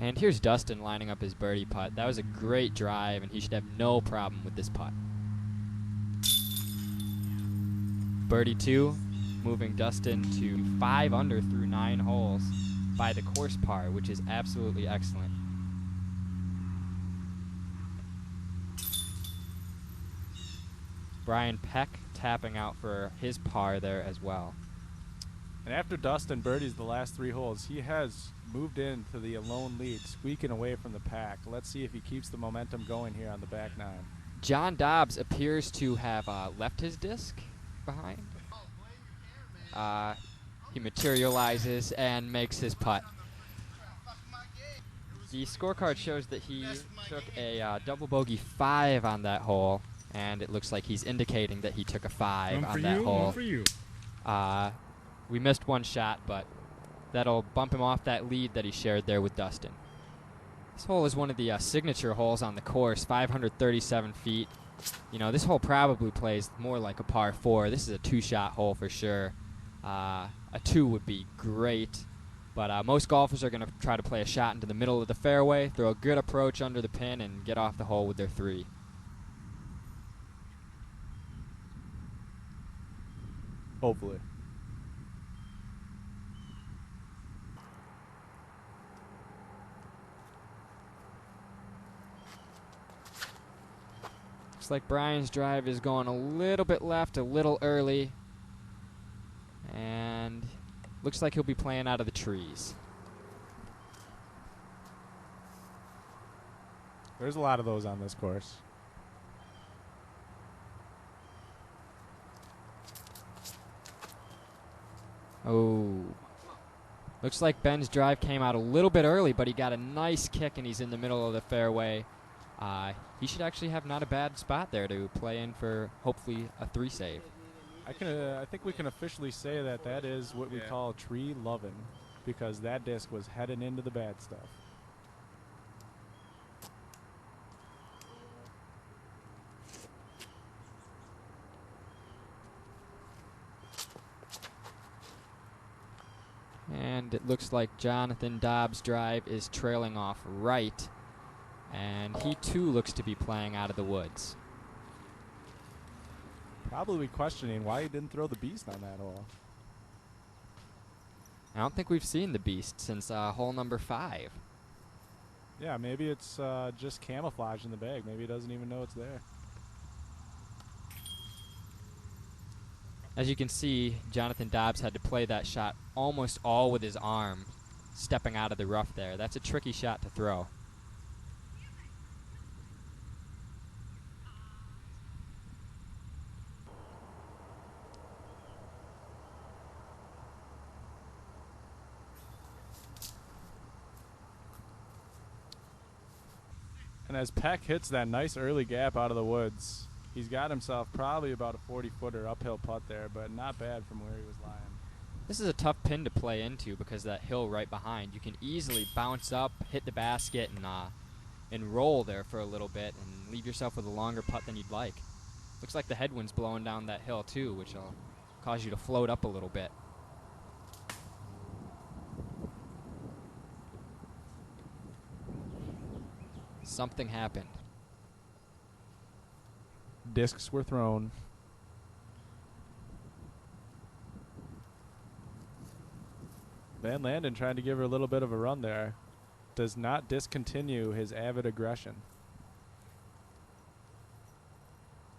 And here's Dustin lining up his birdie putt. That was a great drive, and he should have no problem with this putt. Birdie 2, moving Dustin to 5 under through 9 holes by the course par, which is absolutely excellent. Brian Peck tapping out for his par there as well. And after Dustin birdies the last 3 holes, he has moved into the alone lead, squeaking away from the pack. Let's see if he keeps the momentum going here on the back 9. John Dobbs appears to have left his disc behind. He materializes and makes his putt. The scorecard shows that he took a double bogey 5 on that hole, and it looks like he's indicating that he took a 5 on that hole. One for you. We missed one shot, but that'll bump him off that lead that he shared there with Dustin. This hole is one of the signature holes on the course, 537 feet. You know, this hole probably plays more like a par 4. This is a 2-shot hole for sure. A 2 would be great, but most golfers are going to try to play a shot into the middle of the fairway, throw a good approach under the pin, and get off the hole with their 3. Hopefully. Looks like Brian's drive is going a little bit left, a little early. And looks like he'll be playing out of the trees. There's a lot of those on this course. Oh. Looks like Ben's drive came out a little bit early, but he got a nice kick and he's in the middle of the fairway. He should actually have not a bad spot there to play in for hopefully a 3 save. I think we can officially say that that is what we call tree loving, because that disc was heading into the bad stuff. And it looks like Jonathan Dobbs' drive is trailing off right, and he too looks to be playing out of the woods. Probably questioning why he didn't throw the beast on that hole. I don't think we've seen the beast since hole number 5. Yeah, maybe it's just camouflage in the bag. Maybe he doesn't even know it's there. As you can see, Jonathan Dobbs had to play that shot almost all with his arm, stepping out of the rough there. That's a tricky shot to throw. And as Peck hits that nice early gap out of the woods, he's got himself probably about a 40-footer uphill putt there, but not bad from where he was lying. This is a tough pin to play into because that hill right behind. You can easily bounce up, hit the basket, and roll there for a little bit and leave yourself with a longer putt than you'd like. Looks like the headwind's blowing down that hill too, which will cause you to float up a little bit. Something happened. Discs were thrown. Van Landen trying to give her a little bit of a run there. Does not discontinue his avid aggression.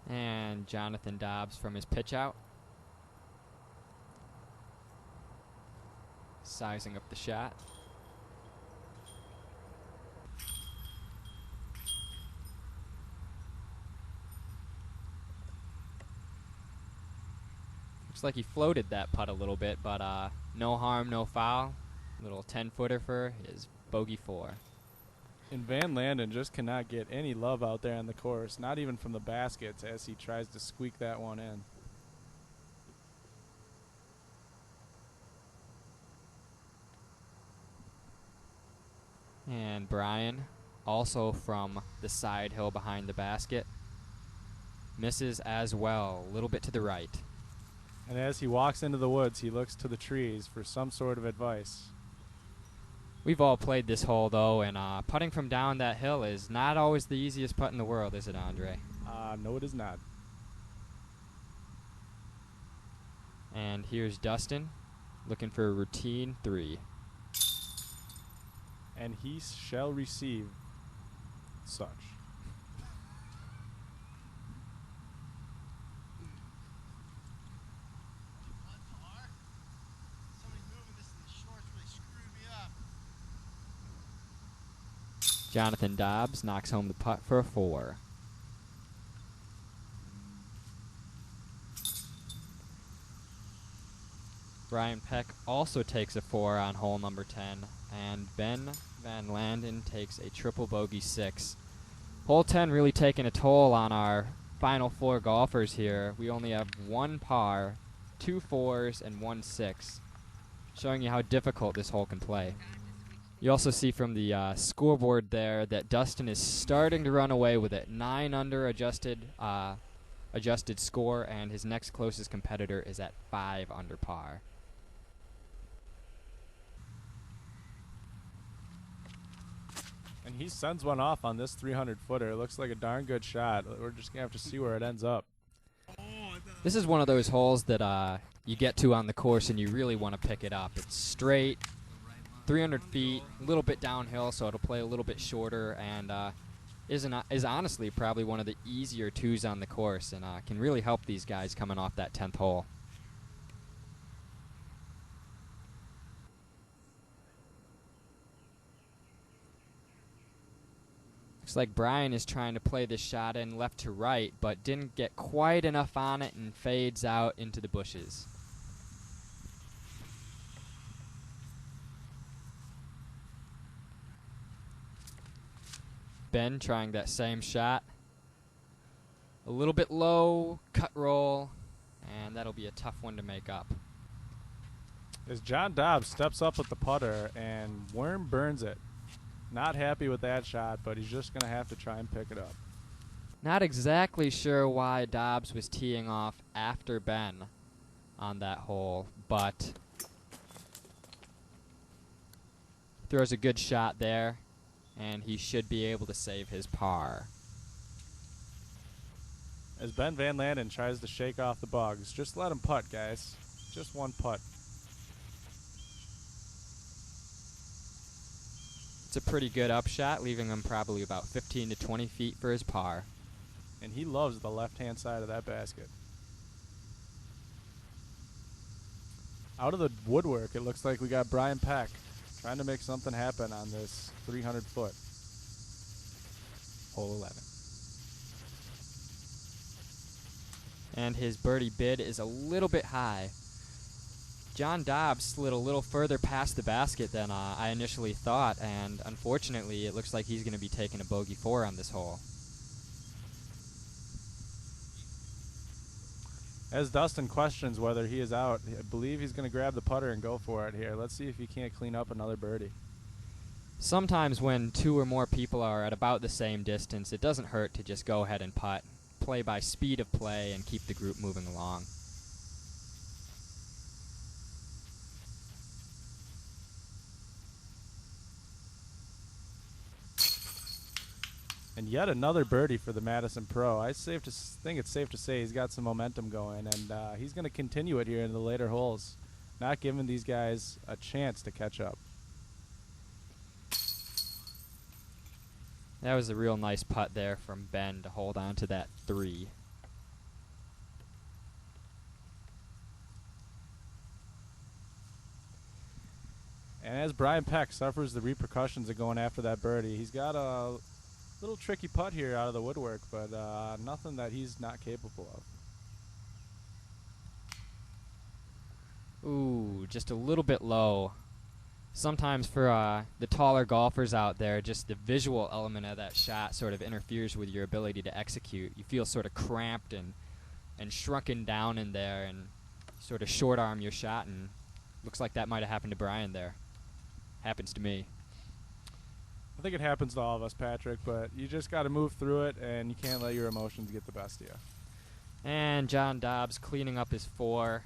And Jonathan Dobbs from his pitch out. Sizing up the shot. Looks like he floated that putt a little bit, but no harm, no foul. Little 10-footer for his bogey 4. And Van Landen just cannot get any love out there on the course, not even from the baskets, as he tries to squeak that one in. And Brian, also from the side hill behind the basket, misses as well, a little bit to the right. And as he walks into the woods, he looks to the trees for some sort of advice. We've all played this hole, though, and putting from down that hill is not always the easiest putt in the world, is it, Andre? No, it is not. And here's Dustin looking for a routine 3. And he shall receive such. Jonathan Dobbs knocks home the putt for a 4. Brian Peck also takes a 4 on hole number 10, and Ben Van Landen takes a triple bogey 6. Hole 10 really taking a toll on our final 4 golfers here. We only have 1 par, 2 4s, and 1 6, showing you how difficult this hole can play. You also see from the scoreboard there that Dustin is starting to run away with it. 9 under adjusted score, and his next closest competitor is at 5 under par. And he sends one off on this 300-footer. It looks like a darn good shot. We're just going to have to see where it ends up. This is one of those holes that you get to on the course and you really want to pick it up. It's straight, 300 feet, a little bit downhill, so it'll play a little bit shorter, and is honestly probably one of the easier 2s on the course, and can really help these guys coming off that 10th hole. Looks like Brian is trying to play this shot in left to right, but didn't get quite enough on it and fades out into the bushes. Ben trying that same shot. A little bit low, cut roll, and that'll be a tough one to make up. As John Dobbs steps up with the putter, and Worm burns it. Not happy with that shot, but he's just going to have to try and pick it up. Not exactly sure why Dobbs was teeing off after Ben on that hole, but throws a good shot there, and he should be able to save his par. As Ben Van Landen tries to shake off the bugs, just let him putt, guys. Just one putt. It's a pretty good upshot, leaving him probably about 15 to 20 feet for his par. And he loves the left-hand side of that basket. Out of the woodwork, it looks like we got Brian Peck trying to make something happen on this 300-foot. Hole 11. And his birdie bid is a little bit high. John Dobbs slid a little further past the basket than I initially thought, and unfortunately it looks like he's going to be taking a bogey 4 on this hole. As Dustin questions whether he is out, I believe he's going to grab the putter and go for it here. Let's see if he can't clean up another birdie. Sometimes when 2 or more people are at about the same distance, it doesn't hurt to just go ahead and putt, play by speed of play, and keep the group moving along. And yet another birdie for the Madison Pro. I think it's safe to say he's got some momentum going, and he's going to continue it here in the later holes, not giving these guys a chance to catch up. That was a real nice putt there from Ben to hold on to that 3. And as Brian Peck suffers the repercussions of going after that birdie, he's got a little tricky putt here out of the woodwork, but nothing that he's not capable of. Ooh, just a little bit low. Sometimes for the taller golfers out there, just the visual element of that shot sort of interferes with your ability to execute. You feel sort of cramped and shrunken down in there, and sort of short arm your shot, and looks like that might have happened to Brian there. Happens to me. I think it happens to all of us, Patrick, but you just got to move through it, and you can't let your emotions get the best of you. And John Dobbs cleaning up his 4,